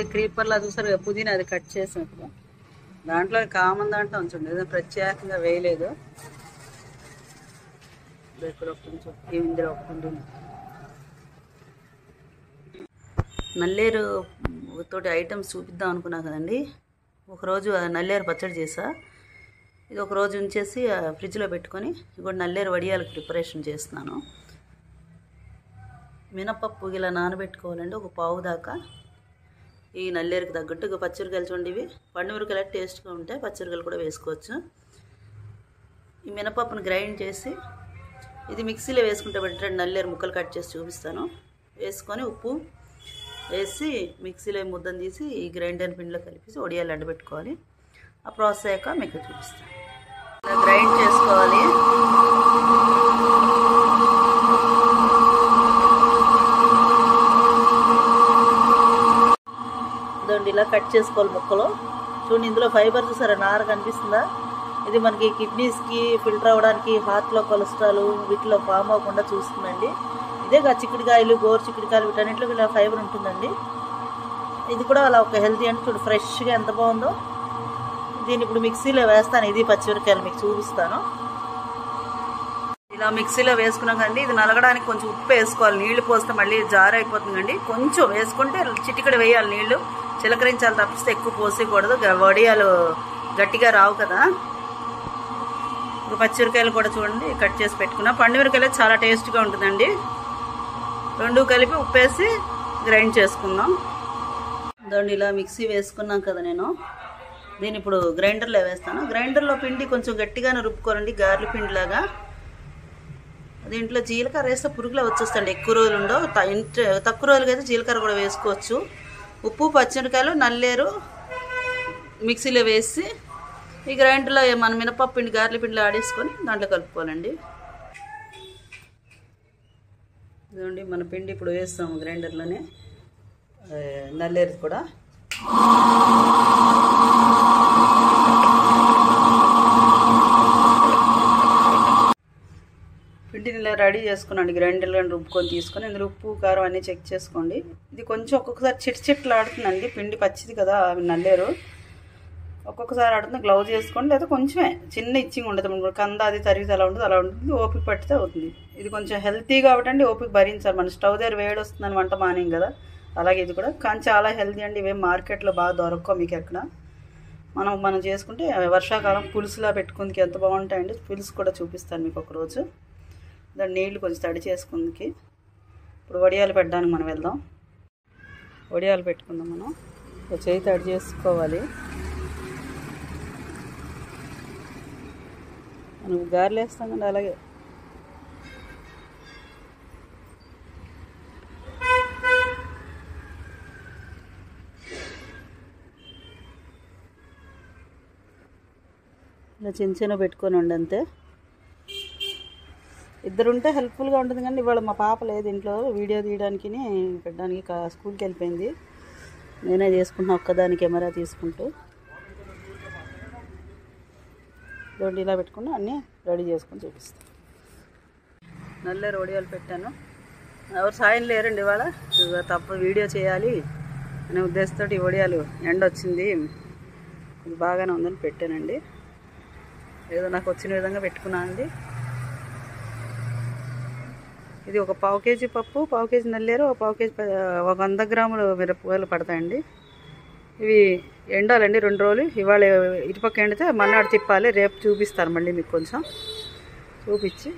అదే క్రీపర్లా చూసారు పుదీనా అది కట్ చేసినప్పుడు దాంట్లో కామన్ దాంట్లో ఉంచండి, ఏదో ప్రత్యేకంగా వేయలేదు. ఇక్కడ కొంచెం ఇందులో ఒకటి నల్లేరు తోటి ఐటమ్స్ చూపిద్దాం అనుకున్నా కదండి. ఒకరోజు నల్లేరు పచ్చడి చేసా. ఇది ఒకరోజు ఉంచేసి ఫ్రిడ్జ్లో పెట్టుకొని ఇప్పుడు నల్లేరు వడియాలకు ప్రిపరేషన్ చేస్తున్నాను. మినపప్పు ఇలా నానబెట్టుకోవాలండి ఒక పావు దాకా. ఈ నల్లేరుకి తగ్గట్టు పచ్చిమిరకాయలు చూడండి, ఇవి పండుమిరకాయలు టేస్ట్గా ఉంటాయి, పచ్చిమిరకాయలు కూడా వేసుకోవచ్చు. ఈ మినపప్పును గ్రైండ్ చేసి ఇది మిక్సీలో వేసుకుంటే బెటర్. నల్లేరు ముక్కలు కట్ చేసి చూపిస్తాను. వేసుకొని ఉప్పు వేసి మిక్సీలో ముద్దను తీసి ఈ గ్రైండర్ పిండిలో కలిపేసి వడియాలు ఎండబెట్టుకోవాలి. ఆ ప్రాసెస్ అయ్యాక మీకు చూపిస్తాను. ఇలా గ్రైండ్ చేసుకోవాలి. ఇదండి ఇలా కట్ చేసుకోవాలి ముక్కలు. చూడండి ఇందులో ఫైబర్ చూసారా, నార కనిపిస్తుందా? ఇది మనకి కిడ్నీస్కి ఫిల్టర్ అవ్వడానికి, హార్ట్లో కొలెస్ట్రాల్ వీటిలో ఫామ్ అవ్వకుండా చూస్తుందండి. ఇదే చిక్కుడుకాయలు, గోరు చిక్కుడుకాయలు వీటన్నిటిలో ఇలా ఫైబర్ ఉంటుందండి. ఇది కూడా అలా ఒక హెల్తీ అంటే చూడు ఫ్రెష్గా ఎంత బాగుందో. దీన్ని ఇప్పుడు మిక్సీలో వేస్తాను. ఇది పచ్చిమిరకాయలు మీకు చూపిస్తాను. ఇలా మిక్సీలో వేసుకున్నాం కండి. ఇది నలగడానికి కొంచెం ఉప్పు వేసుకోవాలి. నీళ్లు పోస్తే మళ్ళీ జారు అయిపోతుందండి. కొంచెం వేసుకుంటే చిటికడ వేయాలి నీళ్లు, చిలకరించాలి తప్పిస్తే ఎక్కువ పోసేయకూడదు. వడియాలు గట్టిగా రావు కదా. పచ్చిమిరకాయలు కూడా చూడండి కట్ చేసి పెట్టుకున్నా. పండుమిరకాయలు చాలా టేస్ట్గా ఉంటుందండి. రెండు కలిపి ఉప్పేసి గ్రైండ్ చేసుకుందాం. దాన్ని ఇలా మిక్సీ వేసుకున్నాం కదా నేను. దీన్ని ఇప్పుడు గ్రైండర్లో వేస్తాను. గ్రైండర్లో పిండి కొంచెం గట్టిగానే రుబ్బుకోరండి, గారెల పిండిలాగా. దీంట్లో జీలకర్ర వేస్తే పురుగులో వచ్చేస్తాండి. ఎక్కువ రోజులు ఉండవు, తక్కువ రోజులకి అయితే జీలకర్ర కూడా వేసుకోవచ్చు. ఉప్పు, పచ్చిమిరకాయలు, నల్లేరు మిక్సీలో వేసి ఈ గ్రైండర్లో మన మినపప్పు పిండి గారెల పిండిలో ఆడేసుకొని దాంట్లో కలుపుకోవాలండి. ఇదండి మన పిండి ఇప్పుడు వేస్తాము గ్రైండర్లోనే. నల్లేరు కూడా పిండిని ఇలా రెడీ చేసుకున్నాండి. గ్రైండర్లో రుబ్బుకొని తీసుకొని ఇందులో ఉప్పు, కారం అన్నీ చెక్ చేసుకోండి. ఇది కొంచెం ఒక్కొక్కసారి చిట్లు ఆడుతుందండి. పిండి పచ్చిది కదా నల్లేరు, ఒక్కొక్కసారి ఆడుతుంది. గ్లౌజ్ చేసుకోండి, లేదా కొంచెమే చిన్న ఇచ్చింగ్ ఉండదు. కంద అది తరిగితే అలా ఉంటుంది, అలా ఉంటుంది. ఓపిక పట్టితే అవుతుంది. ఇది కొంచెం హెల్తీ కాబట్టి ఓపిక భరించాలి. మన స్టవ్ దగ్గర వేడి వస్తుందని వంట మానేం కదా, అలాగే ఇది కూడా. కానీ చాలా హెల్తీ అండి. ఇవేం మార్కెట్లో బాగా దొరకవు మీకు ఎక్కడ. మనం చేసుకుంటే వర్షాకాలం పులుసులా పెట్టుకుందికి ఎంత బాగుంటాయండి. పులుసు కూడా చూపిస్తాను మీకు ఒకరోజు. దాని నీళ్లు కొంచెం తడి చేసుకుందికి. ఇప్పుడు వడియాలు పెట్టడానికి మనం వెళ్దాం. వడియాలు పెట్టుకుందాం. మనం చేయి తడి చేసుకోవాలి. మనం గారెలు వేస్తాం కండి అలాగే. ఇలా చిన్న చిన్న పెట్టుకొని ఉండి అంతే. ఇద్దరుంటే హెల్ప్ఫుల్గా ఉంటుంది. కానీ ఇవాళ మా పాప లేదు ఇంట్లో, వీడియో తీయడానికి పెట్టడానికి స్కూల్కి వెళ్ళిపోయింది. నేనే చేసుకుంటున్నా ఒక్కదాని కెమెరా తీసుకుంటూ. రోడ్డు ఇలా పెట్టుకుని అన్నీ రెడీ చేసుకొని చూపిస్తాను. నల్లేరు వడియాలు పెట్టాను. ఎవరు సాయం లేరండి ఇవాళ, తప్ప వీడియో చేయాలి అనే ఉద్దేశంతో ఈ వడియాలు ఎండ వచ్చింది ఇది బాగానే ఉందని పెట్టానండి. ఏదో నాకు వచ్చిన విధంగా పెట్టుకున్నానండి. ఇది ఒక పావు కేజీ పప్పు, పావు కేజీ నల్లేరు, ఒక పావు కేజీ 100 గ్రాములు మిరపకాయలు పడతాయండి. ఇవి ఎండాలండి 2 రోజులు. ఇవాళ ఇటుపక్క ఎండితే మన్నాడు తిప్పాలి. రేపు చూపిస్తాను మళ్ళీ మీకు కొంచెం చూపించి.